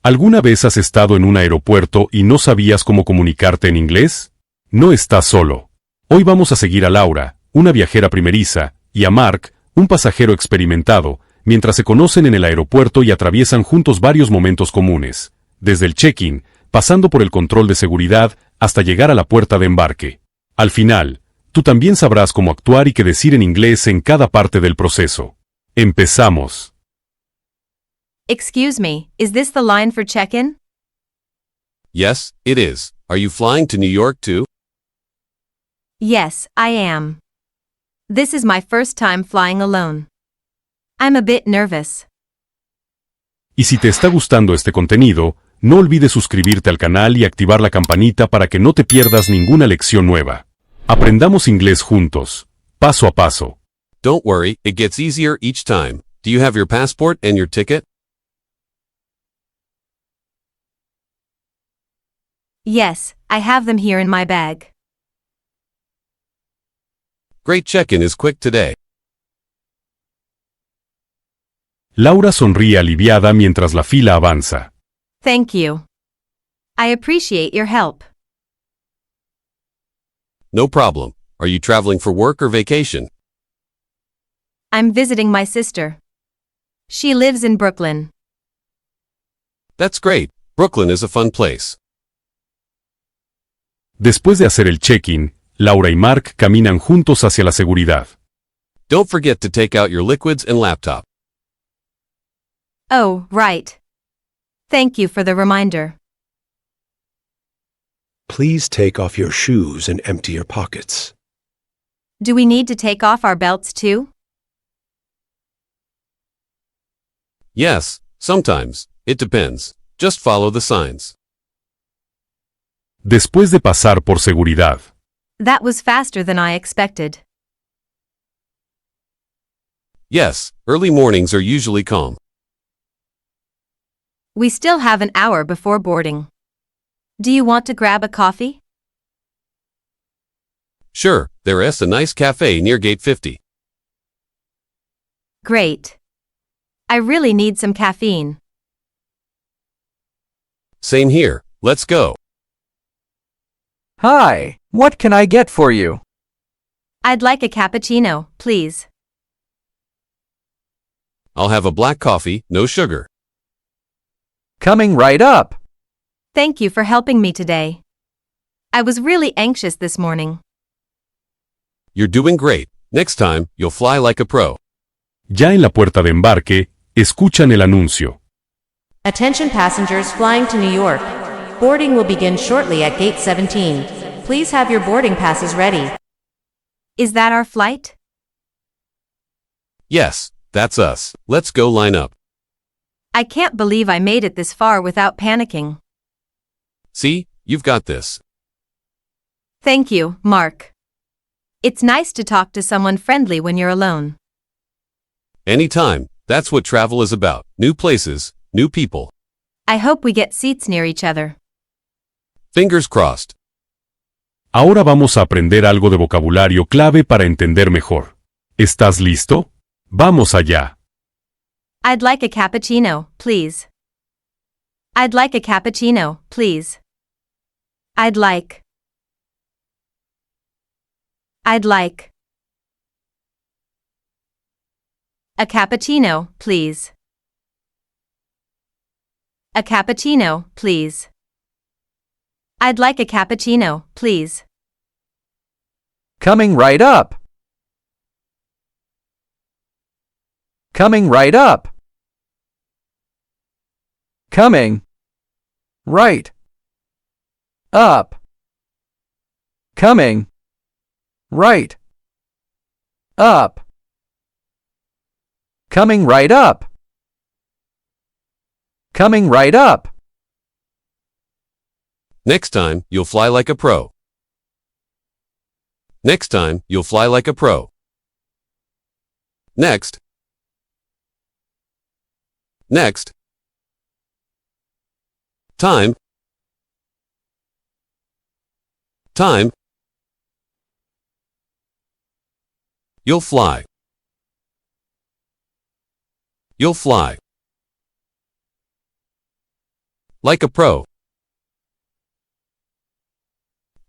¿Alguna vez has estado en un aeropuerto y no sabías cómo comunicarte en inglés? No estás solo. Hoy vamos a seguir a Laura, una viajera primeriza, y a Mark, un pasajero experimentado, mientras se conocen en el aeropuerto y atraviesan juntos varios momentos comunes, desde el check-in, pasando por el control de seguridad, hasta llegar a la puerta de embarque. Al final, tú también sabrás cómo actuar y qué decir en inglés en cada parte del proceso. Empezamos. Excuse me, is this the line for check-in? Yes, it is. Are you flying to New York too? Yes, I am. This is my first time flying alone. I'm a bit nervous. Y si te está gustando este contenido, no olvides suscribirte al canal y activar la campanita para que no te pierdas ninguna lección nueva. Aprendamos inglés juntos, paso a paso. Don't worry, it gets easier each time. Do you have your passport and your ticket? Yes, I have them here in my bag. Great, check-in is quick today. Laura sonríe aliviada mientras la fila avanza. Thank you. I appreciate your help. No problem. Are you traveling for work or vacation? I'm visiting my sister. She lives in Brooklyn. That's great. Brooklyn is a fun place. Después de hacer el check-in, Laura y Mark caminan juntos hacia la seguridad. Don't forget to take out your liquids and laptop. Oh, right. Thank you for the reminder. Please take off your shoes and empty your pockets. Do we need to take off our belts too? Yes, sometimes. It depends. Just follow the signs. Después de pasar por seguridad. That was faster than I expected. Yes, early mornings are usually calm. We still have an hour before boarding. Do you want to grab a coffee? Sure, there is a nice cafe near Gate 50. Great. I really need some caffeine. Same here, let's go. Hi, what can I get for you? I'd like a cappuccino, please. I'll have a black coffee, no sugar. Coming right up. Thank you for helping me today. I was really anxious this morning. You're doing great. Next time, you'll fly like a pro. Ya en la puerta de embarque, escuchan el anuncio. Attention passengers flying to New York. Boarding will begin shortly at Gate 17. Please have your boarding passes ready. Is that our flight? Yes, that's us. Let's go line up. I can't believe I made it this far without panicking. See, you've got this. Thank you, Mark. It's nice to talk to someone friendly when you're alone. Anytime, that's what travel is about. New places, new people. I hope we get seats near each other. Fingers crossed. Ahora vamos a aprender algo de vocabulario clave para entender mejor. ¿Estás listo? Vamos allá. I'd like a cappuccino, please. I'd like a cappuccino, please. I'd like. A cappuccino, please. A cappuccino, please. I'd like a cappuccino, please. Coming right up. Coming right up. Coming right up. Coming right up. Coming right up. Coming right up. Next time, you'll fly like a pro. Next time, you'll fly like a pro. Next. Next. Time. Time. You'll fly. You'll fly. Like a pro.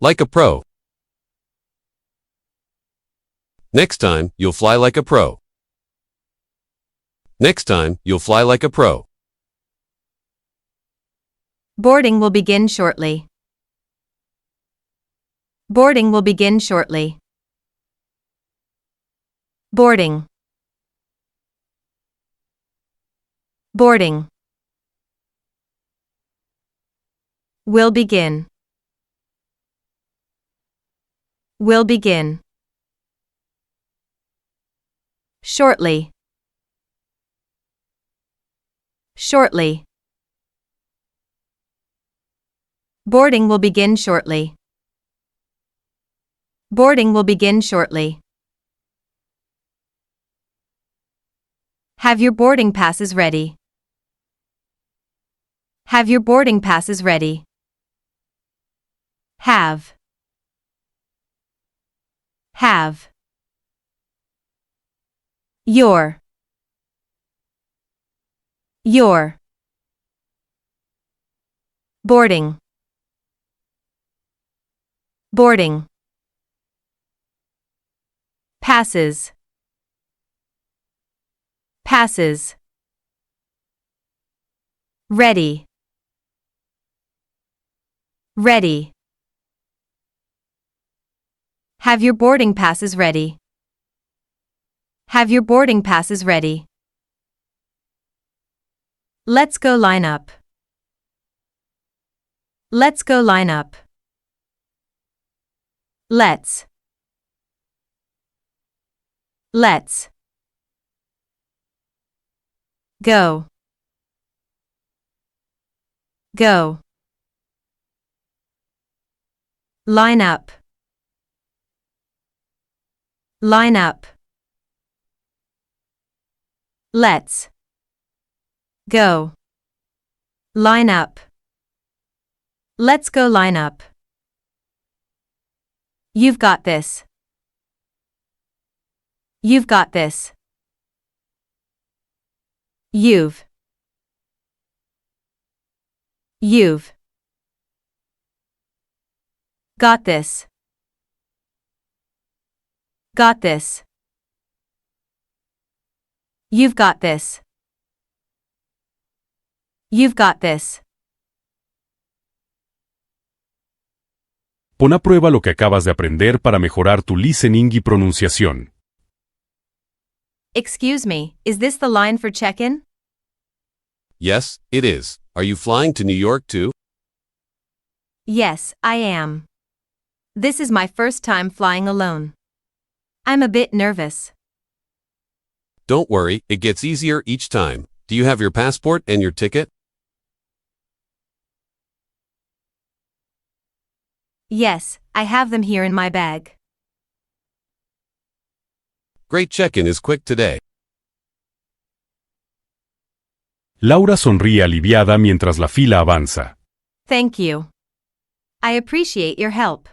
Like a pro. Next time, you'll fly like a pro. Next time, you'll fly like a pro. Boarding will begin shortly. Boarding will begin shortly. Boarding. Boarding. Will begin. Will begin. Shortly. Shortly. Boarding will begin shortly. Boarding will begin shortly. Have your boarding passes ready. Have your boarding passes ready. Have. Have. Your. Your. Boarding. Boarding. Passes. Passes. Ready. Ready. Have your boarding passes ready. Have your boarding passes ready. Let's go line up. Let's go line up. Let's. Let's. Go. Go. Line up. Line up. Let's. Go. Line up. Let's go line up. You've got this. You've got this. You've. You've. Got this. Got this. You've got this. You've got this. Pon a prueba lo que acabas de aprender para mejorar tu listening y pronunciación. Excuse me, is this the line for check-in? Yes, it is. Are you flying to New York too? Yes, I am. This is my first time flying alone. I'm a bit nervous. Don't worry, it gets easier each time. Do you have your passport and your ticket? Yes, I have them here in my bag. Great check-in is quick today. Laura sonríe aliviada mientras la fila avanza. Thank you. I appreciate your help.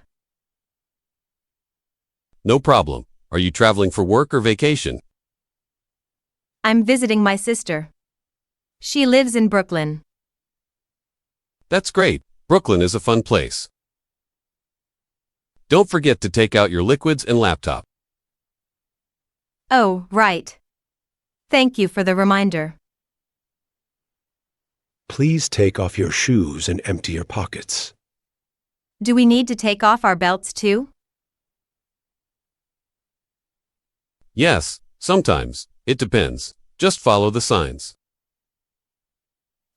No problem. Are you traveling for work or vacation? I'm visiting my sister. She lives in Brooklyn. That's great. Brooklyn is a fun place. Don't forget to take out your liquids and laptop. Oh, right. Thank you for the reminder. Please take off your shoes and empty your pockets. Do we need to take off our belts too? Yes, sometimes. It depends. Just follow the signs.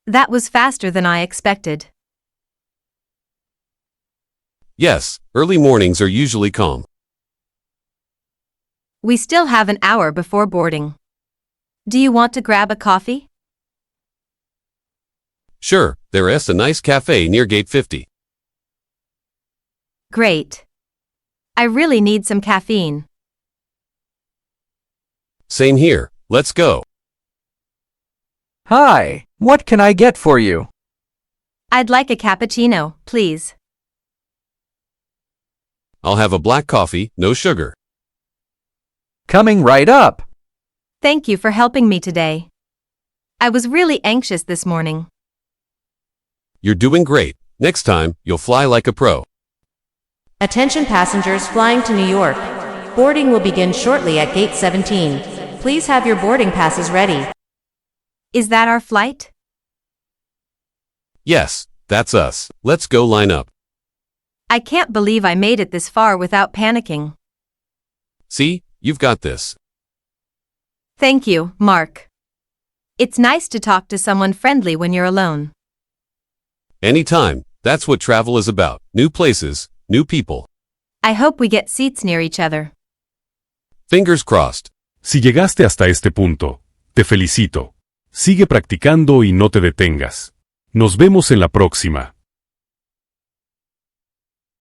That was faster than I expected. Yes, early mornings are usually calm. We still have an hour before boarding. Do you want to grab a coffee? Sure, there is a nice cafe near Gate 50. Great. I really need some caffeine. Same here. Let's go. Hi, what can I get for you? I'd like a cappuccino, please. I'll have a black coffee, no sugar. Coming right up. Thank you for helping me today. I was really anxious this morning. You're doing great. Next time, you'll fly like a pro. Attention passengers flying to New York. Boarding will begin shortly at gate 17. Please have your boarding passes ready. Is that our flight? Yes, that's us. Let's go line up. I can't believe I made it this far without panicking. See, you've got this. Thank you, Mark. It's nice to talk to someone friendly when you're alone. Anytime, that's what travel is about. New places, new people. I hope we get seats near each other. Fingers crossed. Si llegaste hasta este punto, te felicito. Sigue practicando y no te detengas. Nos vemos en la próxima.